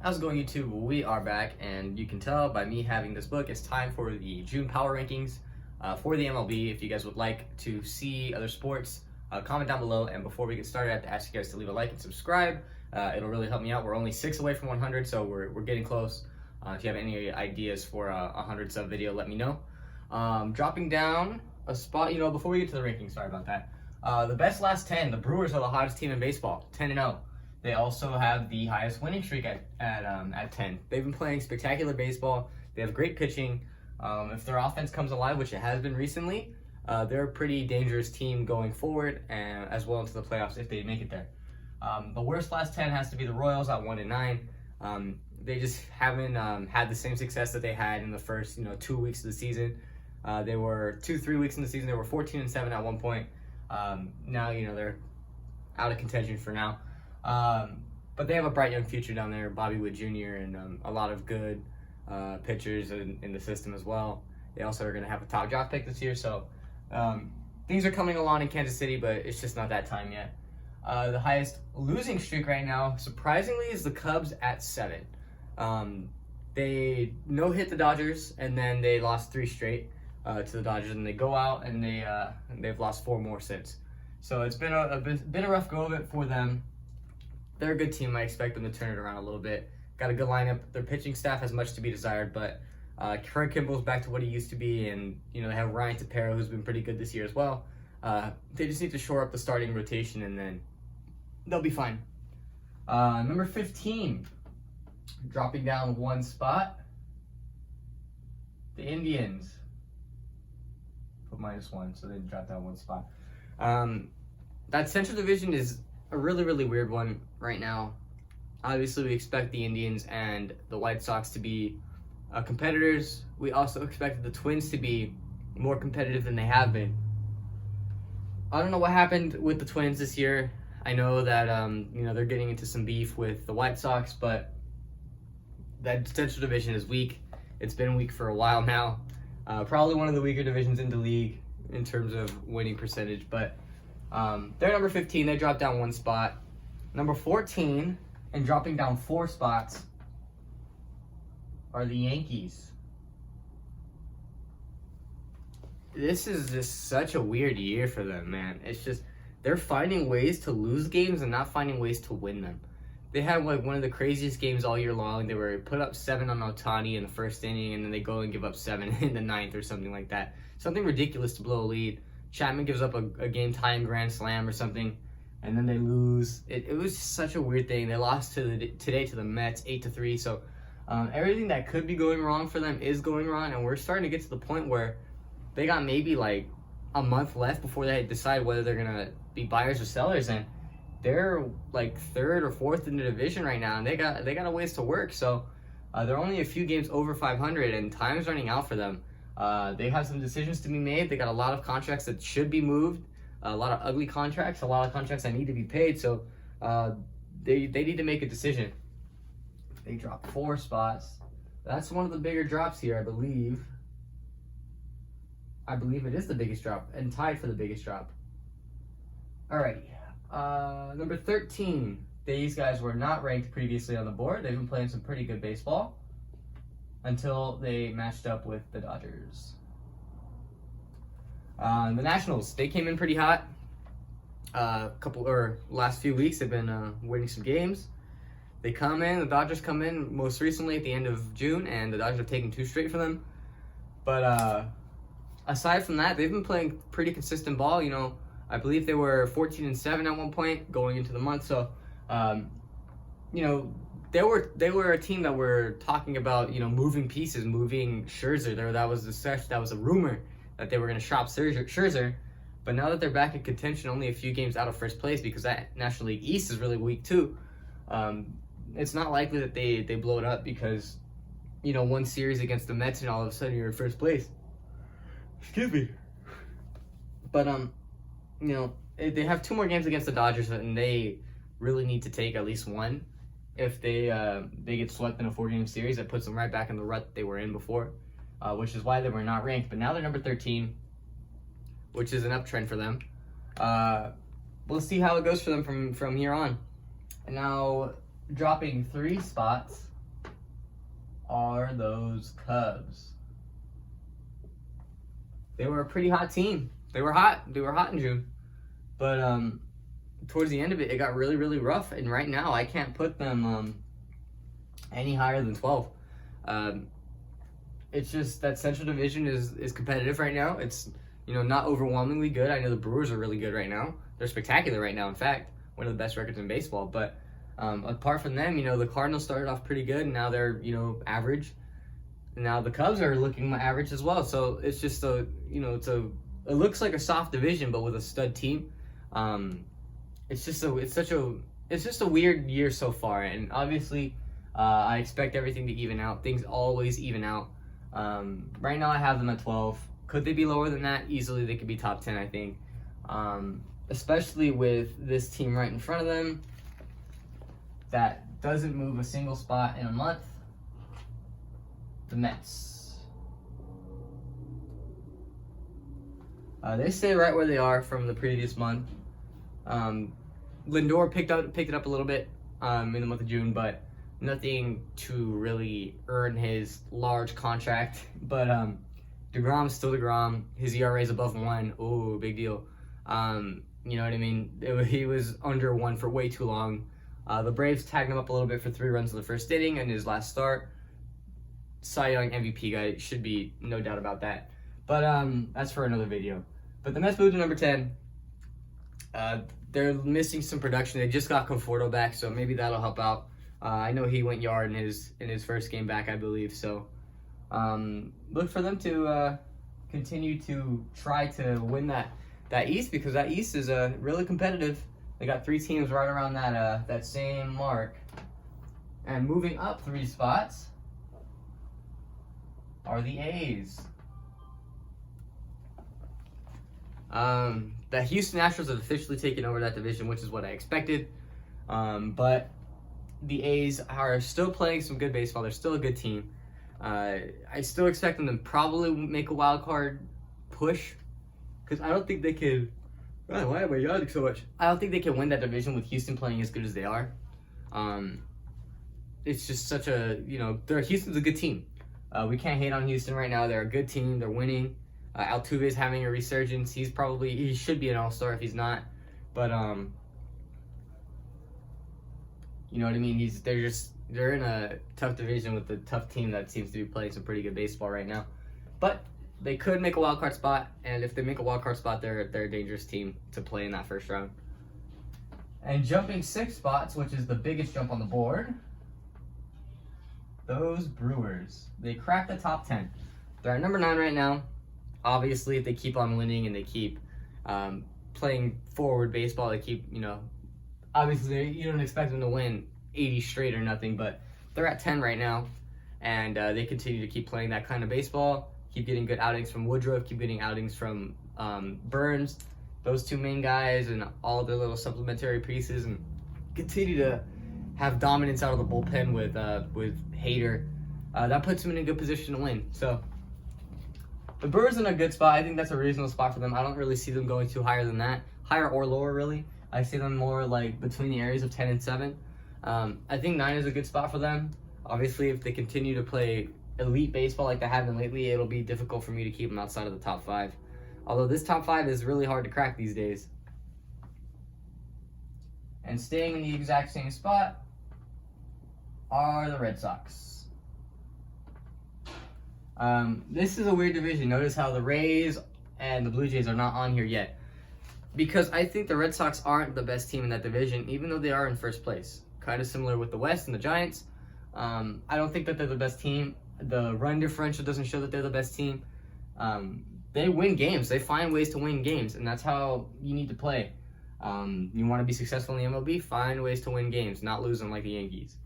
How's it going, YouTube? We are back, and you can tell by me having this book, it's time for the June Power Rankings for the MLB. If you guys would like to see other sports, comment down below. And before we get started, I have to ask you guys to leave a like and subscribe. It'll really help me out. We're only 6 away from 100, so we're getting close. If you have any ideas for a 100 sub video, let me know. Dropping down a spot, before we get to the rankings, sorry about that. The best last 10, the Brewers are the hottest team in baseball, 10-0. They also have the highest winning streak at 10. They've been playing spectacular baseball. They have great pitching. If their offense comes alive, which it has been recently, they're a pretty dangerous team going forward, and as well into the playoffs if they make it there. The worst last 10 has to be the Royals at 1-9. They just haven't had the same success that they had in the first 2 weeks of the season. They were 2-3 weeks in the season. They were 14-7 at one point. Now they're out of contention for now. But they have a bright young future down there, Bobby Witt Jr. and a lot of good pitchers in the system as well. They also are going to have a top draft pick this year, so things are coming along in Kansas City, but it's just not that time yet. The highest losing streak right now, surprisingly, is the Cubs at 7. They no-hit the Dodgers, and then they lost 3 straight to the Dodgers, and they go out and they've lost 4 more since. So it's been a rough go of it for them. They're a good team. I expect them to turn it around a little bit. Got a good lineup. Their pitching staff has much to be desired, but Craig Kimball's back to what he used to be, and they have Ryan Tepera, who's been pretty good this year as well. They just need to shore up the starting rotation, and then they'll be fine. Number 15, dropping down 1 spot, the Indians. Put -1, so they dropped down 1 spot. That Central Division is a really, really weird one right now. Obviously, we expect the Indians and the White Sox to be competitors. We also expected the Twins to be more competitive than they have been. I don't know what happened with the Twins this year. I know that they're getting into some beef with the White Sox, but that Central Division is weak. It's been weak for a while now. Probably one of the weaker divisions in the league in terms of winning percentage, but they're number 15. They dropped down 1 spot. Number 14, and dropping down 4 spots, are the Yankees. This is just such a weird year for them, man. It's just they're finding ways to lose games and not finding ways to win them. They had one of the craziest games all year long. They were put up 7 on Ohtani in the first inning, and then they go and give up 7 in the 9th or something like that. Something ridiculous to blow a lead. Chapman gives up a game-tying grand slam or something, and then they lose. It was such a weird thing. They lost today to the Mets 8-3. So everything that could be going wrong for them is going wrong, and we're starting to get to the point where they got maybe like a month left before they decide whether they're gonna be buyers or sellers, and they're like 3rd or 4th in the division right now, and they got a ways to work. So they're only a few games over 500, and time's running out for them. They have some decisions to be made. They got a lot of contracts that should be moved, a lot of ugly contracts, a lot of contracts that need to be paid. So they need to make a decision. They dropped 4 spots. That's one of the bigger drops here, I believe. I believe it is the biggest drop, and tied for the biggest drop. Alrighty. Number 13. These guys were not ranked previously on the board. They've been playing some pretty good baseball until they matched up with the Dodgers. The Nationals, they came in pretty hot. Last few weeks, they've been winning some games. They come in, the Dodgers come in most recently at the end of June, and the Dodgers have taken 2 straight for them. But aside from that, they've been playing pretty consistent ball. I believe they were 14-7 at one point going into the month. So, they were a team that were talking about, moving pieces, moving Scherzer. That was a rumor that they were going to shop Scherzer. But now that they're back in contention, only a few games out of first place, because that National League East is really weak too. It's not likely that they blow it up because, one series against the Mets and all of a sudden you're in first place. Excuse me. But they have 2 more games against the Dodgers, and they really need to take at least 1. If they get swept in a 4-game series, that puts them right back in the rut they were in before, which is why they were not ranked. But now they're number 13, which is an uptrend for them. We'll see how it goes for them from here on. And now dropping 3 spots are those Cubs. They were a pretty hot team. They were hot. They were hot in June. But towards the end of it, it got really, really rough. And right now, I can't put them any higher than 12. It's just that Central Division is competitive right now. It's, not overwhelmingly good. I know the Brewers are really good right now. They're spectacular right now, in fact. One of the best records in baseball. But apart from them, the Cardinals started off pretty good, and now they're, average. And now the Cubs are looking average as well. So it's just it looks like a soft division, but with a stud team. It's just a weird year so far, and obviously, I expect everything to even out. Things always even out. Right now, I have them at 12. Could they be lower than that? Easily, they could be top 10, I think. Especially with this team right in front of them that doesn't move a single spot in a month. The Mets. They stay right where they are from the previous month. Lindor picked it up a little bit in the month of June, but nothing to really earn his large contract. But DeGrom's still DeGrom. His ERA is above 1. Ooh, big deal. You know what I mean? He was under 1 for way too long. The Braves tagged him up a little bit for 3 runs in the first inning in his last start. Cy Young MVP guy, should be no doubt about that. But that's for another video. But the Mets moved to number 10. They're missing some production. They just got Conforto back, so maybe that'll help out. I know he went yard in his first game back, I believe. So look for them to continue to try to win that East, because that East is really competitive. They got 3 teams right around that same mark. And moving up 3 spots are the A's. The Houston Astros have officially taken over that division, which is what I expected. But the A's are still playing some good baseball. They're still a good team. I still expect them to probably make a wild card push, because I don't think they could. Why am I yawning so much? I don't think they can win that division with Houston playing as good as they are. It's just such a, Houston's a good team. We can't hate on Houston right now. They're a good team. They're winning. Altuve's having a resurgence. He should be an all-star if he's not. But, you know what I mean? They're in a tough division with a tough team that seems to be playing some pretty good baseball right now. But they could make a wild card spot, and if they make a wild card spot, they're a dangerous team to play in that first round. And jumping 6 spots, which is the biggest jump on the board, those Brewers. They cracked the top 10. They're at number 9 right now. Obviously, if they keep on winning and they keep playing forward baseball, they keep, obviously you don't expect them to win 80 straight or nothing, but they're at 10 right now, and they continue to keep playing that kind of baseball, keep getting good outings from Woodruff, keep getting outings from Burns, those 2 main guys, and all their little supplementary pieces, and continue to have dominance out of the bullpen with Hader. That puts them in a good position to win. So the Brewers in a good spot. I think that's a reasonable spot for them. I don't really see them going too higher than that. Higher or lower, really. I see them more like between the areas of 10 and 7. I think 9 is a good spot for them. Obviously, if they continue to play elite baseball like they have been lately, it'll be difficult for me to keep them outside of the top 5. Although this top 5 is really hard to crack these days. And staying in the exact same spot are the Red Sox. This is a weird division. Notice how the Rays and the Blue Jays are not on here yet, because I think the Red Sox aren't the best team in that division, even though they are in first place. Kind of similar with the West and the Giants. I don't think that they're the best team. The run differential doesn't show that they're the best team. They win games. They find ways to win games, and that's how you need to play. You want to be successful in the MLB, find ways to win games, not lose them like the Yankees.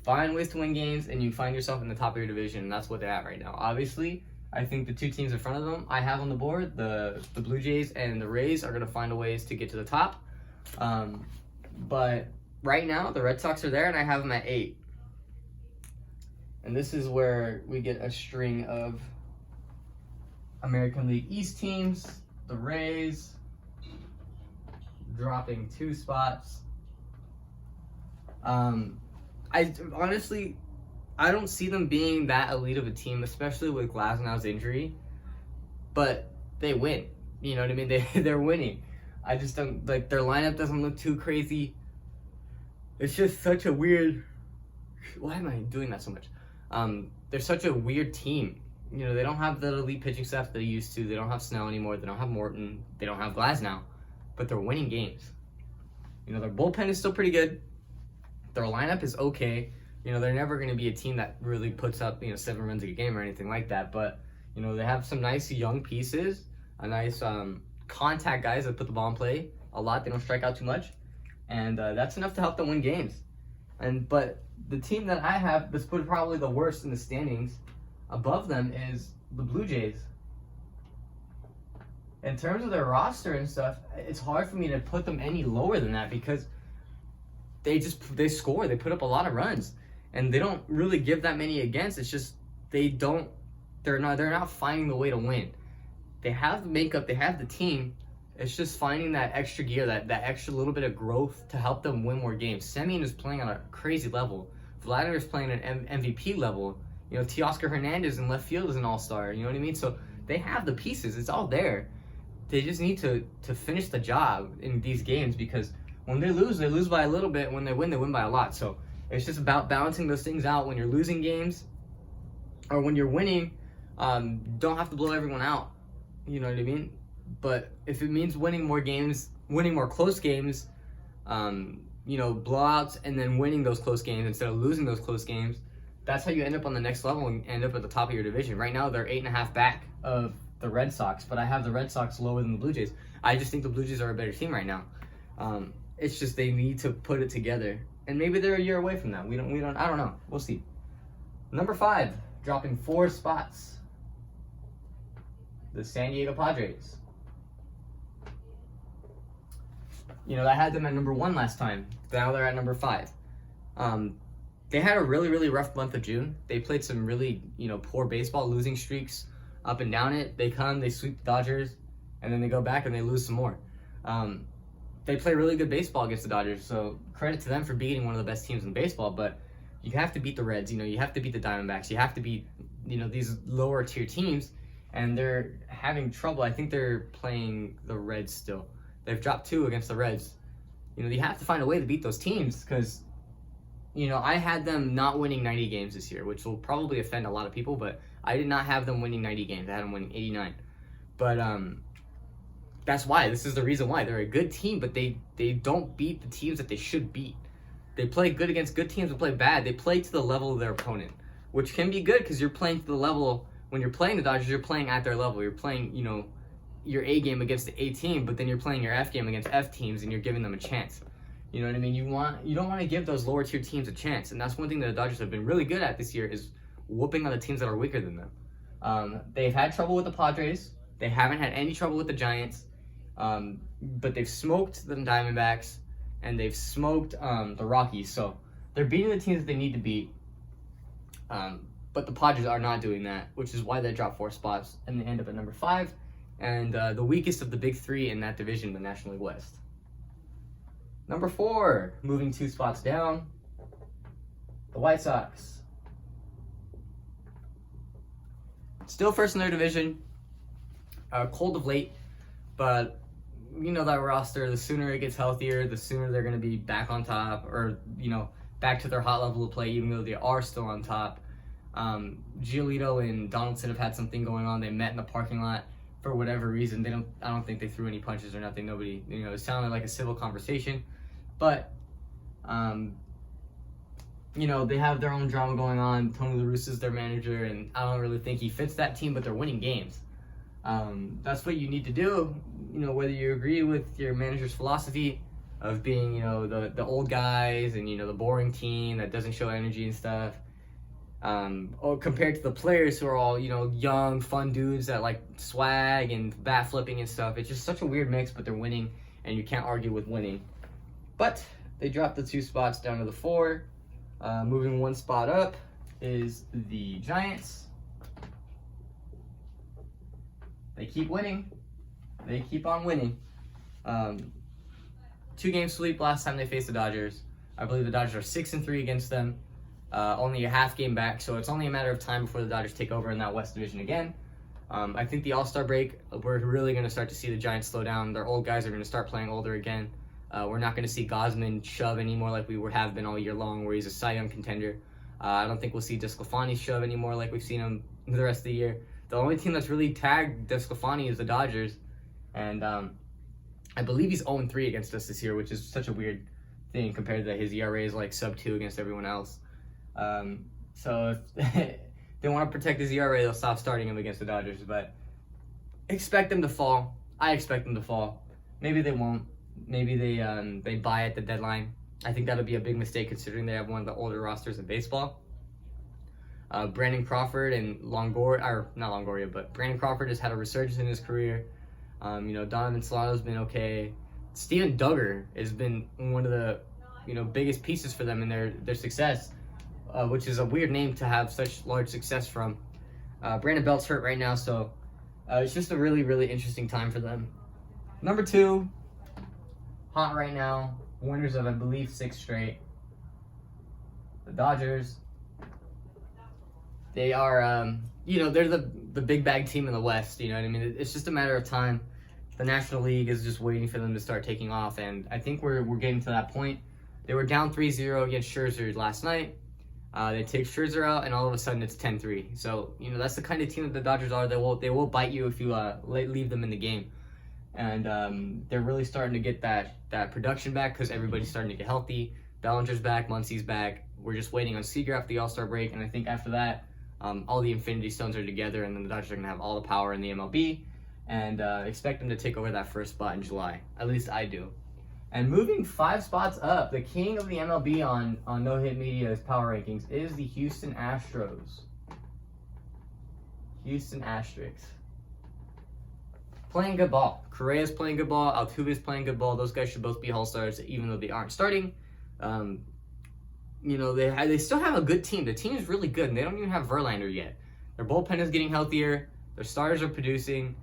Find ways to win games, and you find yourself in the top of your division, and that's what they're at right now. Obviously, I think the 2 teams in front of them I have on the board, the Blue Jays and the Rays, are going to find a ways to get to the top. But right now, the Red Sox are there, and I have them at 8. And this is where we get a string of American League East teams. The Rays dropping 2 spots. I honestly, I don't see them being that elite of a team, especially with Glasnow's injury. But they win. You know what I mean? They're winning. I just don't like their lineup doesn't look too crazy. It's just such a weird. Why am I doing that so much? They're such a weird team. You know, they don't have the elite pitching staff that they used to. They don't have Snell anymore. They don't have Morton. They don't have Glasnow. But they're winning games. You know, their bullpen is still pretty good. Their lineup is okay. You know, they're never going to be a team that really puts up, 7 runs a game or anything like that. But, you know, they have some nice young pieces, a nice contact guys that put the ball in play a lot. They don't strike out too much. And that's enough to help them win games. But the team that I have that's put probably the worst in the standings above them is the Blue Jays. In terms of their roster and stuff, it's hard for me to put them any lower than that because they score. They put up a lot of runs. And they don't really give that many against. It's just they're not finding the way to win. They have the makeup, they have the team. It's just finding that extra gear, that extra little bit of growth to help them win more games. Semien is playing on a crazy level. Vladimir is playing at an MVP level. You know, Teoscar Hernandez in left field is an all-star. You know what I mean? So they have the pieces. It's all there. They just need to finish the job in these games because when they lose by a little bit. When they win by a lot. So it's just about balancing those things out. When you're losing games or when you're winning, don't have to blow everyone out. You know what I mean? But if it means winning more games, winning more close games, blowouts, and then winning those close games instead of losing those close games, that's how you end up on the next level and end up at the top of your division. Right now, they're 8.5 back of the Red Sox, but I have the Red Sox lower than the Blue Jays. I just think the Blue Jays are a better team right now. It's just they need to put it together, and maybe they're a year away from that. I don't know. We'll see. Number 5, dropping 4 spots. The San Diego Padres. You know, I had them at number 1 last time. Now they're at number 5. They had a really, really rough month of June. They played some really, poor baseball, losing streaks up and down it. They sweep the Dodgers, and then they go back and they lose some more. They play really good baseball against the Dodgers, so credit to them for beating one of the best teams in baseball, but you have to beat the Reds, you have to beat the Diamondbacks, you have to beat, these lower tier teams, and they're having trouble. I think they're playing the Reds still. They've dropped 2 against the Reds. You have to find a way to beat those teams because, I had them not winning 90 games this year, which will probably offend a lot of people, but I did not have them winning 90 games. I had them winning 89. But that's why. This is the reason why. They're a good team, but they don't beat the teams that they should beat. They play good against good teams and play bad. They play to the level of their opponent, which can be good because you're playing to the level. When you're playing the Dodgers, you're playing at their level. You're playing, your A game against the A team, but then you're playing your F game against F teams and you're giving them a chance. You know what I mean? You don't want to give those lower tier teams a chance, and that's one thing that the Dodgers have been really good at this year is whooping on the teams that are weaker than them. They've had trouble with the Padres. They haven't had any trouble with the Giants, but they've smoked the Diamondbacks and they've smoked the Rockies. So they're beating the teams that they need to beat. But the Padres are not doing that, which is why they dropped 4 spots and they end up at number 5. And the weakest of the big 3 in that division, the National League West. Number 4, moving 2 spots down, the White Sox. Still first in their division, cold of late, but that roster, the sooner it gets healthier, the sooner they're going to be back on top or, back to their hot level of play, even though they are still on top. Giolito and Donaldson have had something going on. They met in the parking lot. For whatever reason, I don't think they threw any punches or nothing. Nobody, it sounded like a civil conversation, but, they have their own drama going on. Tony La Russa is their manager, and I don't really think he fits that team, but they're winning games. That's what you need to do, whether you agree with your manager's philosophy of being, the old guys and, the boring team that doesn't show energy and stuff. Or compared to the players who are all, young, fun dudes that like swag and bat flipping and stuff. It's just such a weird mix, but they're winning, and you can't argue with winning. But they dropped the 2 spots down to the 4. Moving 1 spot up is the Giants. They keep winning. They keep on winning. 2-game sweep last time they faced the Dodgers. I believe the Dodgers are 6-3 against them. only a half game back, so it's only a matter of time before the Dodgers take over in that West Division again. I think the All-Star break, we're really going to start to see the Giants slow down. Their old guys are going to start playing older again. We're not going to see Gausman shove anymore like we have been all year long, where he's a Cy Young contender. I don't think we'll see DeSclafani shove anymore like we've seen him the rest of the year. The only team that's really tagged DeSclafani is the Dodgers, and I believe he's 0-3 against us this year, which is such a weird thing compared to his ERA is like sub-2 against everyone else. So if they want to protect his ERA, they'll stop starting him against the Dodgers, but expect them to fall. I expect them to fall. Maybe they won't. Maybe they buy at the deadline. I think that'll be a big mistake considering they have one of the older rosters in baseball. Brandon Crawford and Brandon Crawford has had a resurgence in his career. Donovan Solano's been okay. Steven Duggar has been one of the biggest pieces for them in their success, which is a weird name to have such large success from. Brandon Belt's hurt right now, so it's just a really, really interesting time for them. Number 2, hot right now, winners of, I believe, 6 straight. The Dodgers. They are, they're the big bag team in the West. You know what I mean? It's just a matter of time. The National League is just waiting for them to start taking off, and I think we're getting to that point. They were down 3-0 against Scherzer last night. They take Scherzer out, and all of a sudden it's 10-3. So, that's the kind of team that the Dodgers are. They will bite you if you leave them in the game. And they're really starting to get that production back because everybody's starting to get healthy. Bellinger's back, Muncy's back. We're just waiting on Seager after the All-Star break, and I think after that, all the Infinity Stones are together, and then the Dodgers are going to have all the power in the MLB, and expect them to take over that first spot in July. At least I do. And moving 5 spots up, the king of the MLB on No Hit Media's power rankings is the Houston Astros. Houston Asterix. Playing good ball. Correa's playing good ball. Altuve's playing good ball. Those guys should both be All-Stars, even though they aren't starting. They still have a good team. The team is really good, and they don't even have Verlander yet. Their bullpen is getting healthier. Their starters are producing.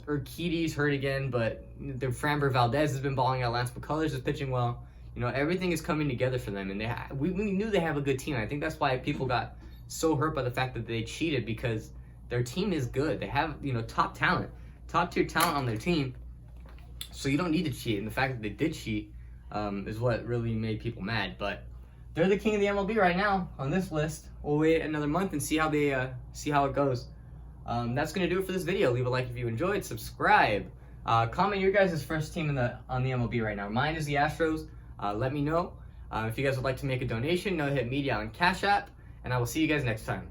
Urquidy's hurt again, but their Framber Valdez has been balling out. Lance McCullers is pitching well. Everything is coming together for them, and we knew they have a good team. I think that's why people got so hurt by the fact that they cheated, because their team is good. They have top talent, top tier talent on their team, so you don't need to cheat. And the fact that they did cheat is what really made people mad. But they're the king of the MLB right now on this list. We'll wait another month and see how it goes. That's gonna do it for this video. Leave a like if you enjoyed. Subscribe. Comment your guys' first team on the MLB right now. Mine is the Astros. Let me know. If you guys would like to make a donation, No Hit Media on Cash App, and I will see you guys next time.